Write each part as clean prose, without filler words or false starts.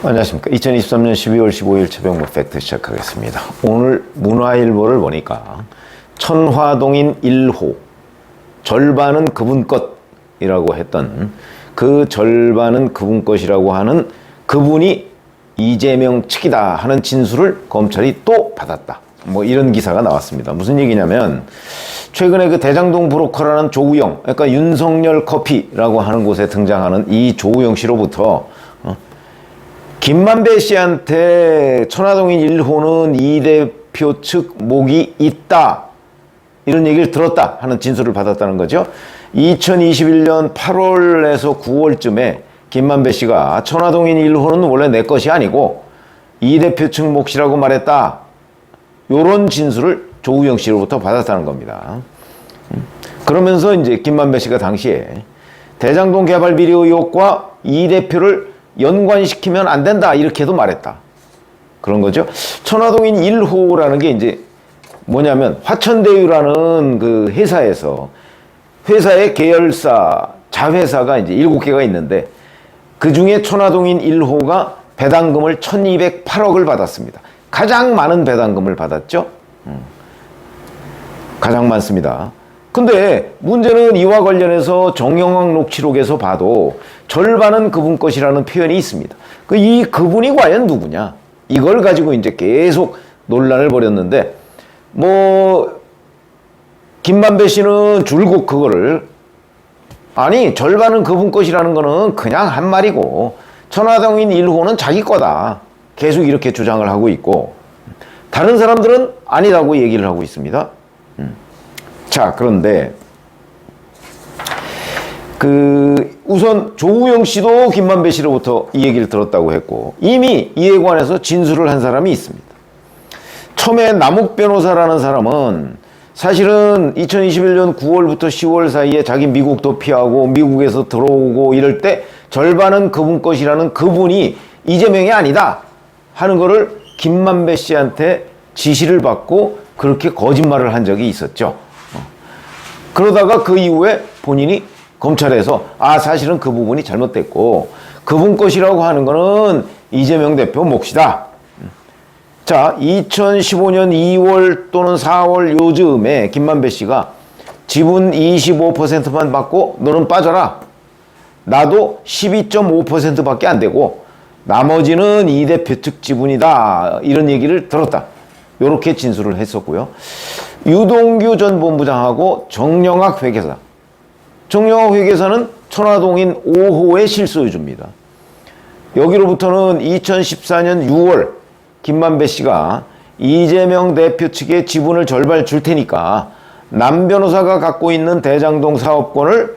안녕하십니까. 2023년 12월 15일 최병모 팩트 시작하겠습니다. 오늘 문화일보를 보니까 천화동인 1호 절반은 그분 것이라고 했던 그 절반은 그분 것이라고 하는 그분이 이재명 측이다 하는 진술을 검찰이 또 받았다. 뭐 이런 기사가 나왔습니다. 무슨 얘기냐면 최근에 그 대장동 브로커라는 조우영, 그러니까 윤석열 커피라고 하는 곳에 등장하는 이 조우영 씨로부터 김만배 씨한테 천화동인 1호는 이 대표 측 목이 있다, 이런 얘기를 들었다 하는 진술을 받았다는 거죠. 2021년 8월에서 9월쯤에 김만배 씨가 천화동인 1호는 원래 내 것이 아니고 이 대표 측 몫이라고 말했다, 요런 진술을 조우영 씨로부터 받았다는 겁니다. 그러면서 이제 김만배 씨가 당시에 대장동 개발 비리 의혹과 이 대표를 연관시키면 안 된다, 이렇게도 말했다, 그런 거죠. 천화동인 1호라는 게 이제 뭐냐면 화천대유라는 그 회사의 계열사 자회사가 이제 7개가 있는데 그 중에 천화동인 1호가 배당금을 1208억을 받았습니다. 가장 많은 배당금을 받았죠. 가장 많습니다. 근데 문제는 이와 관련해서 정영학 녹취록에서 봐도 절반은 그분 것이라는 표현이 있습니다. 이 그분이 과연 누구냐? 이걸 가지고 이제 계속 논란을 벌였는데, 김만배 씨는 줄곧 그거를, 아니, 절반은 그분 것이라는 거는 그냥 한 말이고, 천화동인 1호는 자기 거다, 계속 이렇게 주장을 하고 있고, 다른 사람들은 아니라고 얘기를 하고 있습니다. 자, 그런데 우선 조우영 씨도 김만배 씨로부터 이 얘기를 들었다고 했고, 이미 이에 관해서 진술을 한 사람이 있습니다. 처음에 남욱 변호사라는 사람은 사실은 2021년 9월부터 10월 사이에 자기 미국도 피하고 미국에서 들어오고 이럴 때 절반은 그분 것이라는 그분이 이재명이 아니다 하는 거를 김만배 씨한테 지시를 받고 그렇게 거짓말을 한 적이 있었죠. 그러다가 그 이후에 본인이 검찰에서 사실은 그 부분이 잘못됐고 그분 것이라고 하는 거는 이재명 대표 몫이다. 자, 2015년 2월 또는 4월 요즘에 김만배 씨가 지분 25%만 받고 너는 빠져라, 나도 12.5%밖에 안 되고 나머지는 이 대표 측 지분이다, 이런 얘기를 들었다, 이렇게 진술을 했었고요. 유동규 전 본부장하고 정영학 회계사는 천화동인 5호의 실소유주입니다. 여기로부터는 2014년 6월 김만배 씨가 이재명 대표 측의 지분을 절반 줄 테니까 남 변호사가 갖고 있는 대장동 사업권을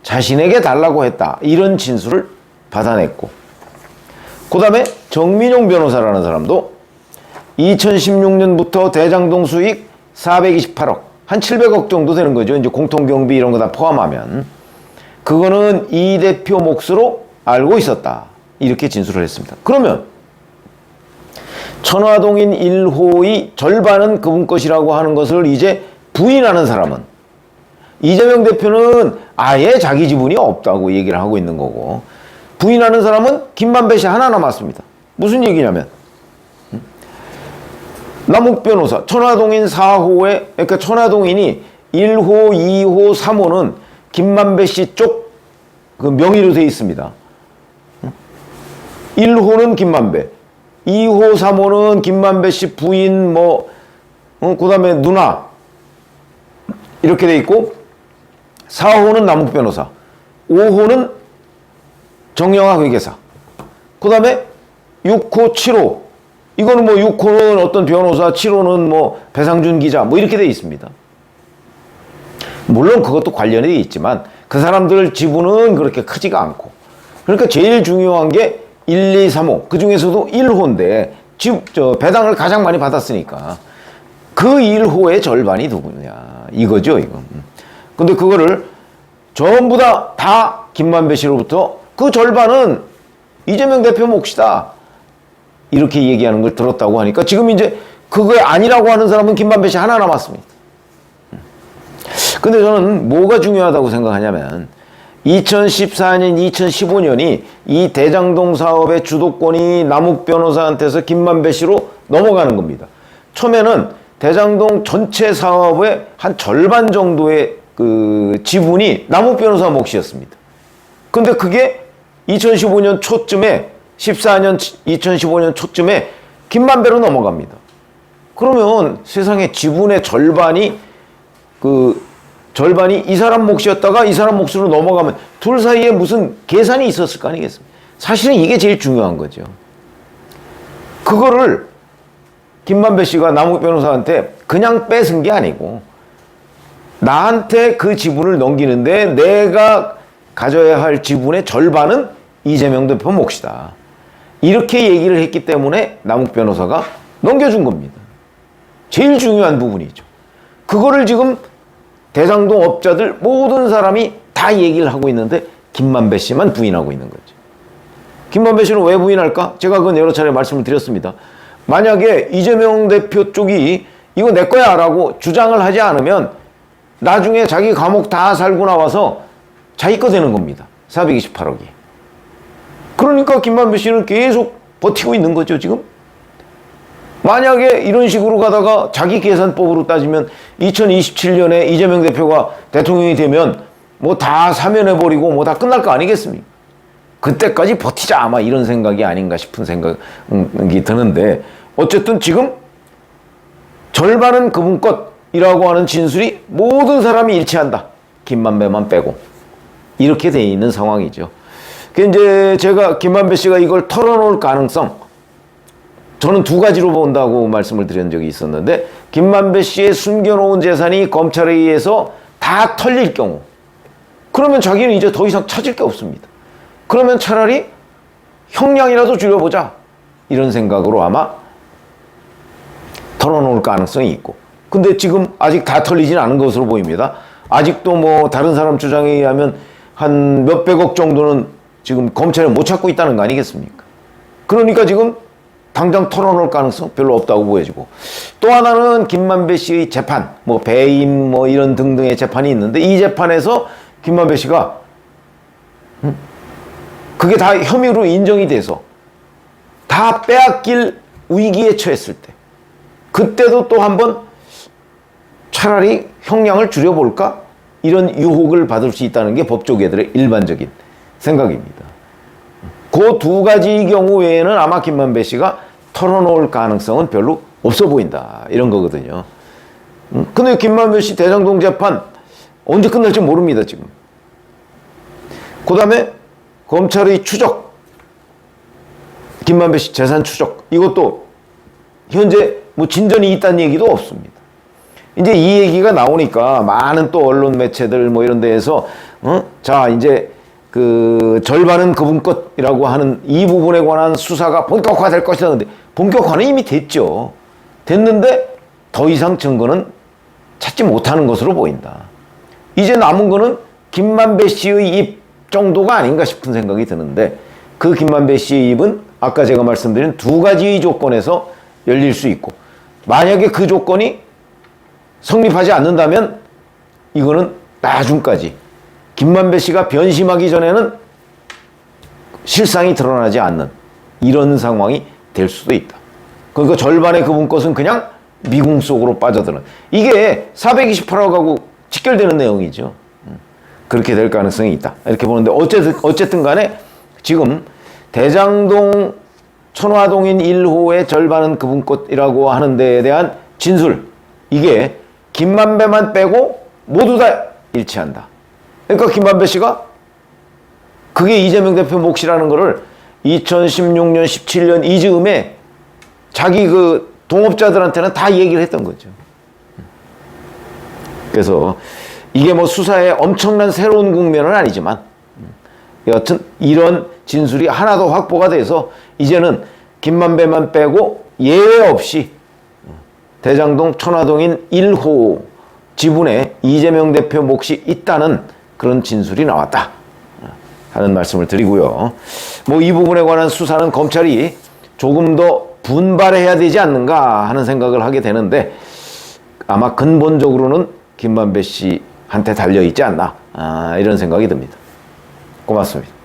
자신에게 달라고 했다, 이런 진술을 받아냈고, 그 다음에 정민용 변호사라는 사람도 2016년부터 대장동 수익 428억, 한 700억 정도 되는 거죠. 이제 공통경비 이런 거 다 포함하면. 그거는 이 대표 몫으로 알고 있었다, 이렇게 진술을 했습니다. 그러면 천화동인 1호의 절반은 그분 것이라고 하는 것을 이제 부인하는 사람은, 이재명 대표는 아예 자기 지분이 없다고 얘기를 하고 있는 거고, 부인하는 사람은 김만배 씨 하나 남았습니다. 무슨 얘기냐면 남욱 변호사, 천화동인 4호에, 그러니까 천화동인이 1호, 2호, 3호는 김만배 씨 쪽 그 명의로 되어 있습니다. 1호는 김만배, 2호, 3호는 김만배 씨 부인, 그 다음에 누나, 이렇게 돼 있고, 4호는 남욱 변호사, 5호는 정영학 회계사, 그 다음에 6호, 7호, 이거는 6호는 어떤 변호사, 7호는 배상준 기자, 이렇게 돼 있습니다. 물론 그것도 관련이 돼 있지만 그 사람들 지분은 그렇게 크지가 않고, 그러니까 제일 중요한 게 1, 2, 3호, 그 중에서도 1호인데 배당을 가장 많이 받았으니까 그 1호의 절반이 누구냐, 이거죠, 이거. 근데 그거를 전부 다 김만배 씨로부터 그 절반은 이재명 대표 몫이다, 이렇게 얘기하는 걸 들었다고 하니까 지금 이제 그게 아니라고 하는 사람은 김만배 씨 하나 남았습니다. 근데 저는 뭐가 중요하다고 생각하냐면 2014년, 2015년이 이 대장동 사업의 주도권이 남욱 변호사한테서 김만배 씨로 넘어가는 겁니다. 처음에는 대장동 전체 사업의 한 절반 정도의 그 지분이 남욱 변호사 몫이었습니다. 근데 그게 2015년 초쯤에 2015년 초쯤에 김만배로 넘어갑니다. 그러면 세상에 지분의 절반이 이 사람 몫이었다가 이 사람 몫으로 넘어가면 둘 사이에 무슨 계산이 있었을 거 아니겠습니까? 사실은 이게 제일 중요한 거죠. 그거를 김만배 씨가 남욱 변호사한테 그냥 뺏은 게 아니고 나한테 그 지분을 넘기는데 내가 가져야 할 지분의 절반은 이재명 대표 몫이다. 이렇게 얘기를 했기 때문에 남욱 변호사가 넘겨준 겁니다. 제일 중요한 부분이죠. 그거를 지금 대장동 업자들 모든 사람이 다 얘기를 하고 있는데 김만배 씨만 부인하고 있는 거죠. 김만배 씨는 왜 부인할까? 제가 그건 여러 차례 말씀을 드렸습니다. 만약에 이재명 대표 쪽이 이거 내 거야 라고 주장을 하지 않으면 나중에 자기 감옥 다 살고 나와서 자기 거 되는 겁니다. 428억이. 그러니까 김만배 씨는 계속 버티고 있는 거죠, 지금. 만약에 이런 식으로 가다가 자기 계산법으로 따지면 2027년에 이재명 대표가 대통령이 되면 뭐 다 사면해버리고 뭐 다 끝날 거 아니겠습니까? 그때까지 버티자 아마 이런 생각이 아닌가 싶은 생각이 드는데 어쨌든 지금 절반은 그분 것이라고 하는 진술이 모든 사람이 일치한다. 김만배만 빼고. 이렇게 돼 있는 상황이죠. 이제 제가 김만배 씨가 이걸 털어놓을 가능성 저는 두 가지로 본다고 말씀을 드린 적이 있었는데 김만배 씨의 숨겨놓은 재산이 검찰에 의해서 다 털릴 경우 그러면 자기는 이제 더 이상 찾을 게 없습니다. 그러면 차라리 형량이라도 줄여보자 이런 생각으로 아마 털어놓을 가능성이 있고 근데 지금 아직 다 털리진 않은 것으로 보입니다. 아직도 뭐 다른 사람 주장에 의하면 한 몇백억 정도는 지금 검찰에 못 찾고 있다는 거 아니겠습니까? 그러니까 지금 당장 털어놓을 가능성 별로 없다고 보여지고 또 하나는 김만배 씨의 재판 뭐 배임 뭐 이런 등등의 재판이 있는데 이 재판에서 김만배 씨가 그게 다 혐의로 인정이 돼서 다 빼앗길 위기에 처했을 때 그때도 또 한번 차라리 형량을 줄여볼까? 이런 유혹을 받을 수 있다는 게 법조계들의 일반적인 생각입니다. 그 두 가지 경우 외에는 아마 김만배 씨가 털어놓을 가능성은 별로 없어 보인다. 이런 거거든요. 근데 김만배 씨 대장동 재판 언제 끝날지 모릅니다, 지금. 그 다음에 검찰의 추적, 김만배 씨 재산 추적, 이것도 현재 뭐 진전이 있다는 얘기도 없습니다. 이제 이 얘기가 나오니까 많은 또 언론 매체들 뭐 이런 데에서, 자, 이제 그 절반은 그분 것이라고 하는 이 부분에 관한 수사가 본격화될 것이다. 근데 본격화는 이미 됐죠. 됐는데 더 이상 증거는 찾지 못하는 것으로 보인다. 이제 남은 거는 김만배 씨의 입 정도가 아닌가 싶은 생각이 드는데 그 김만배 씨의 입은 아까 제가 말씀드린 두 가지의 조건에서 열릴 수 있고 만약에 그 조건이 성립하지 않는다면 이거는 나중까지 김만배 씨가 변심하기 전에는 실상이 드러나지 않는 이런 상황이 될 수도 있다. 그러니까 절반의 그분 것은 그냥 미궁 속으로 빠져드는 이게 428억하고 직결되는 내용이죠. 그렇게 될 가능성이 있다. 이렇게 보는데 어쨌든 간에 지금 대장동 천화동인 1호의 절반은 그분 것이라고 하는 데에 대한 진술 이게 김만배만 빼고 모두 다 일치한다. 그러니까 김만배 씨가 그게 이재명 대표 몫이라는 거를 2016년, 17년 이즈음에 자기 그 동업자들한테는 다 얘기를 했던 거죠. 그래서 이게 뭐 수사에 엄청난 새로운 국면은 아니지만 여하튼 이런 진술이 하나 더 확보가 돼서 이제는 김만배만 빼고 예외 없이 대장동 천화동인 1호 지분에 이재명 대표 몫이 있다는 그런 진술이 나왔다 하는 말씀을 드리고요. 뭐 이 부분에 관한 수사는 검찰이 조금 더 분발해야 되지 않는가 하는 생각을 하게 되는데 아마 근본적으로는 김만배 씨한테 달려있지 않나 이런 생각이 듭니다. 고맙습니다.